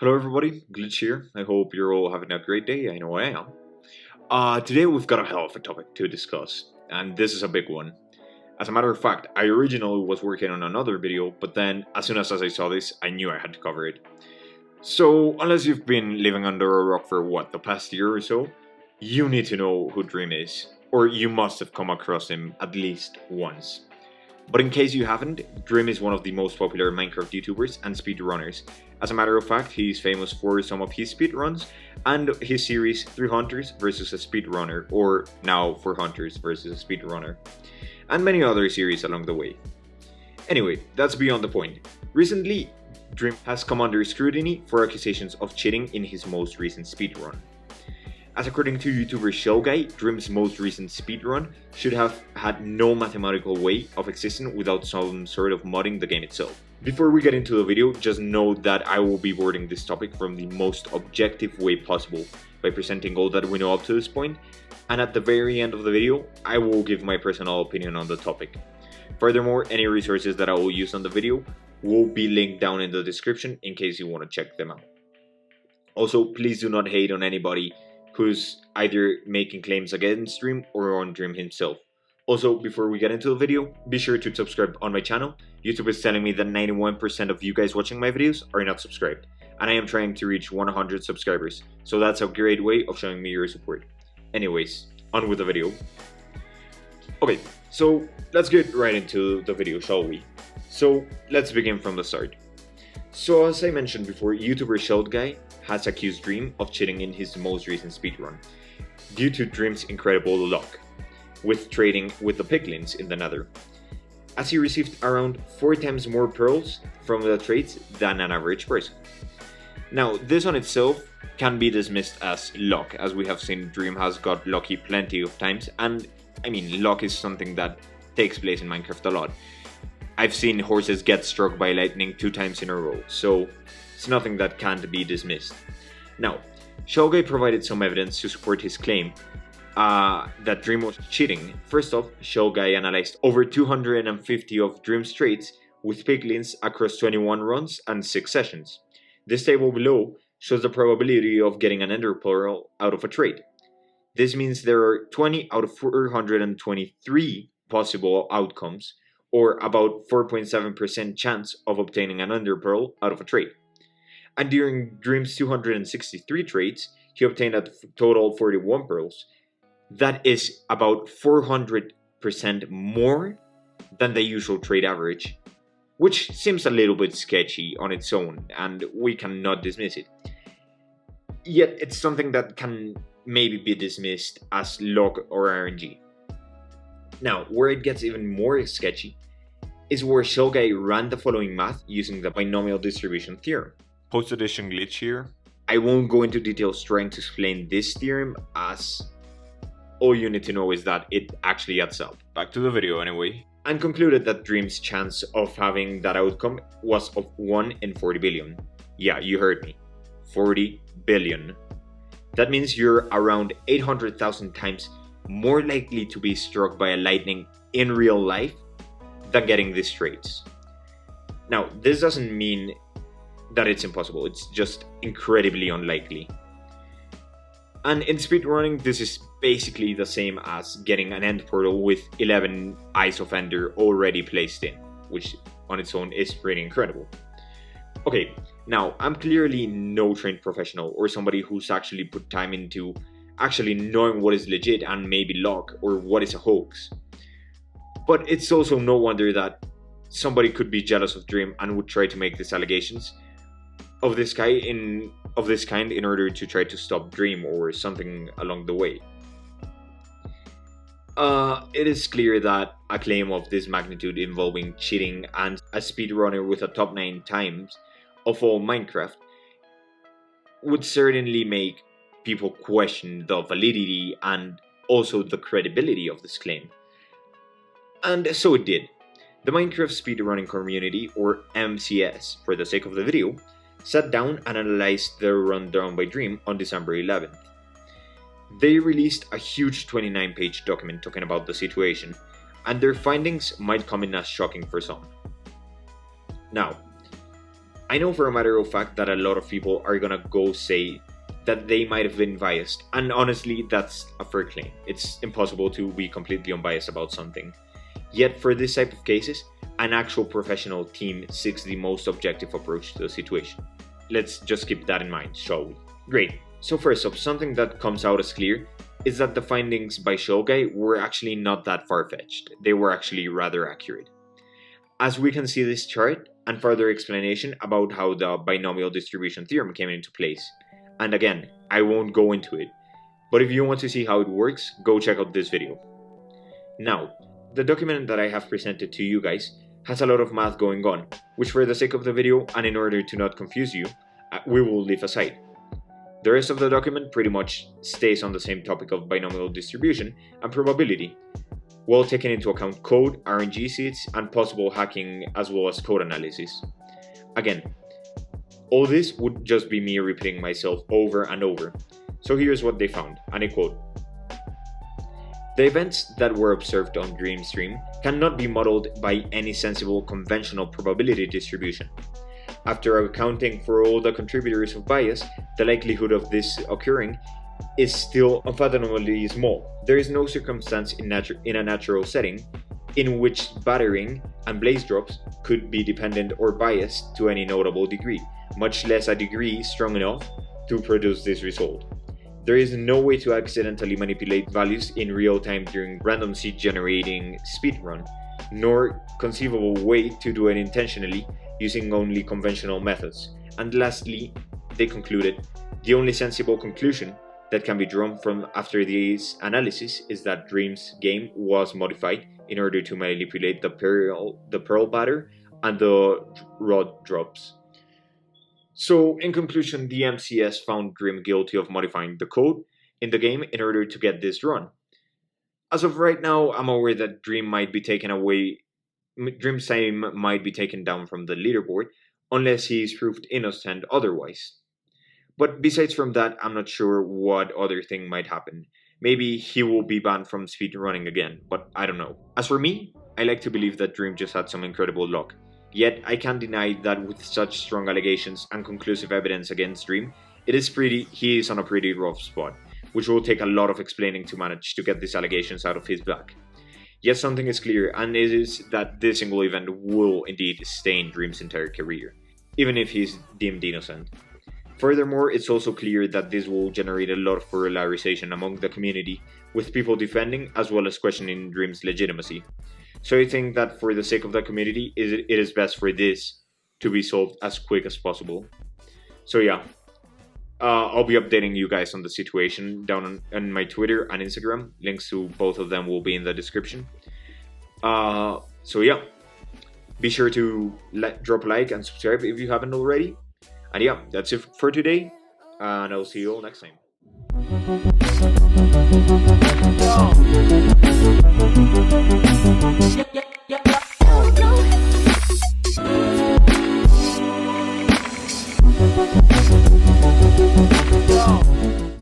Hello everybody, Glytch here. I hope you're all having a great day. I know I am. Today we've got a hell of a topic to discuss, and this is a big one. As a matter of fact, I originally was working on another video, but then as soon as I saw this, I knew I had to cover it. So, unless you've been living under a rock for the past year or so, you need to know who Dream is, or you must have come across him at least once. But in case you haven't, Dream is one of the most popular Minecraft YouTubers and speedrunners. As a matter of fact, he is famous for some of his speedruns and his series 3 Hunters versus a Speedrunner, or now 4 Hunters versus a Speedrunner, and many other series along the way. Anyway, that's beyond the point. Recently, Dream has come under scrutiny for accusations of cheating in his most recent speedrun. As according to YouTuber Shellguy, Dream's most recent speedrun should have had no mathematical way of existing without some sort of modding the game itself. Before we get into the video, just note that I will be wording this topic from the most objective way possible by presenting all that we know up to this point, and at the very end of the video, I will give my personal opinion on the topic. Furthermore, any resources that I will use on the video will be linked down in the description in case you want to check them out. Also, please do not hate on anybody who's either making claims against Dream or on Dream himself. Also, before we get into the video, be sure to subscribe on my channel. YouTube is telling me that 91% of you guys watching my videos are not subscribed, and I am trying to reach 100 subscribers, so that's a great way of showing me your support. Anyways, on with the video. Okay, so let's get right into the video, shall we? So let's begin from the start. So as I mentioned before, YouTuber Shellguy has accused Dream of cheating in his most recent speedrun, due to Dream's incredible luck with trading with the piglins in the nether, as he received around 4 times more pearls from the trades than an average person. Now, this on itself can be dismissed as luck, as we have seen Dream has got lucky plenty of times, and I mean, luck is something that takes place in Minecraft a lot. I've seen horses get struck by lightning 2 times in a row, so it's nothing that can't be dismissed. Now, Shellguy provided some evidence to support his claim that Dream was cheating. First off, Shellguy analyzed over 250 of Dream's trades with piglins across 21 runs and 6 sessions. This table below shows the probability of getting an ender pearl out of a trade. This means there are 20 out of 423 possible outcomes, or about 4.7% chance of obtaining an ender pearl out of a trade. And during Dream's 263 trades, he obtained a total of 41 pearls. That is about 400% more than the usual trade average, which seems a little bit sketchy on its own, and we cannot dismiss it. Yet it's something that can maybe be dismissed as luck or RNG. Now, where it gets even more sketchy is where Shellguy ran the following math using the binomial distribution theorem. Post-edition Glytch here. I won't go into details trying to explain this theorem, as all you need to know is that it actually adds up. Back to the video anyway. And concluded that Dream's chance of having that outcome was of 1 in 40 billion. Yeah, you heard me. 40 billion. That means you're around 800,000 times more likely to be struck by a lightning in real life than getting these traits. Now, this doesn't mean that it's impossible, it's just incredibly unlikely. And in speedrunning, this is basically the same as getting an end portal with 11 Eyes of Ender already placed in, which on its own is pretty incredible. Okay, now I'm clearly no trained professional or somebody who's actually put time into actually knowing what is legit and maybe luck or what is a hoax. But it's also no wonder that somebody could be jealous of Dream and would try to make these allegations of this kind in order to try to stop Dream or something along the way. It is clear that a claim of this magnitude involving cheating and a speedrunner with a top 9 times of all Minecraft would certainly make people question the validity and also the credibility of this claim. And so it did. The Minecraft speedrunning community, or MCS for the sake of the video, sat down and analyzed the rundown by Dream on December 11th. They released a huge 29-page document talking about the situation, and their findings might come in as shocking for some. Now, I know for a matter of fact that a lot of people are gonna go say that they might have been biased, and honestly, that's a fair claim. It's impossible to be completely unbiased about something. Yet for this type of cases, an actual professional team seeks the most objective approach to the situation. Let's just keep that in mind, shall we? Great. So first up, something that comes out as clear is that the findings by Show Guy were actually not that far-fetched. They were actually rather accurate. As we can see this chart and further explanation about how the binomial distribution theorem came into place. And again, I won't go into it, but if you want to see how it works, go check out this video. Now, the document that I have presented to you guys has a lot of math going on, which for the sake of the video and in order to not confuse you, we will leave aside. The rest of the document pretty much stays on the same topic of binomial distribution and probability, while taking into account code, RNG seeds, and possible hacking as well as code analysis. Again, all this would just be me repeating myself over and over. So here's what they found, and I quote: "The events that were observed on Dreamstream cannot be modeled by any sensible conventional probability distribution. After accounting for all the contributors of bias, the likelihood of this occurring is still unfathomably small. There is no circumstance in a natural setting in which battering and blaze drops could be dependent or biased to any notable degree, much less a degree strong enough to produce this result. There is no way to accidentally manipulate values in real time during random seed generating speedrun, nor conceivable way to do it intentionally using only conventional methods. And lastly, they concluded, the only sensible conclusion that can be drawn from after this analysis is that Dream's game was modified in order to manipulate the pearl batter and the rod drops." So, in conclusion, the MCS found Dream guilty of modifying the code in the game in order to get this run. As of right now, I'm aware that Dream's name might be taken down from the leaderboard unless he is proved innocent otherwise. But besides from that, I'm not sure what other thing might happen. Maybe he will be banned from speedrunning again, but I don't know. As for me, I like to believe that Dream just had some incredible luck. Yet, I can't deny that with such strong allegations and conclusive evidence against Dream, he is on a pretty rough spot, which will take a lot of explaining to manage to get these allegations out of his back. Yet something is clear, and it is that this single event will indeed stain Dream's entire career, even if he is deemed innocent. Furthermore, it's also clear that this will generate a lot of polarization among the community, with people defending as well as questioning Dream's legitimacy. So I think that for the sake of the community, it is best for this to be solved as quick as possible. So yeah, I'll be updating you guys on the situation down on my Twitter and Instagram. Links to both of them will be in the description. So yeah, be sure to drop a like and subscribe if you haven't already. And yeah, that's it for today, and I'll see you all next time.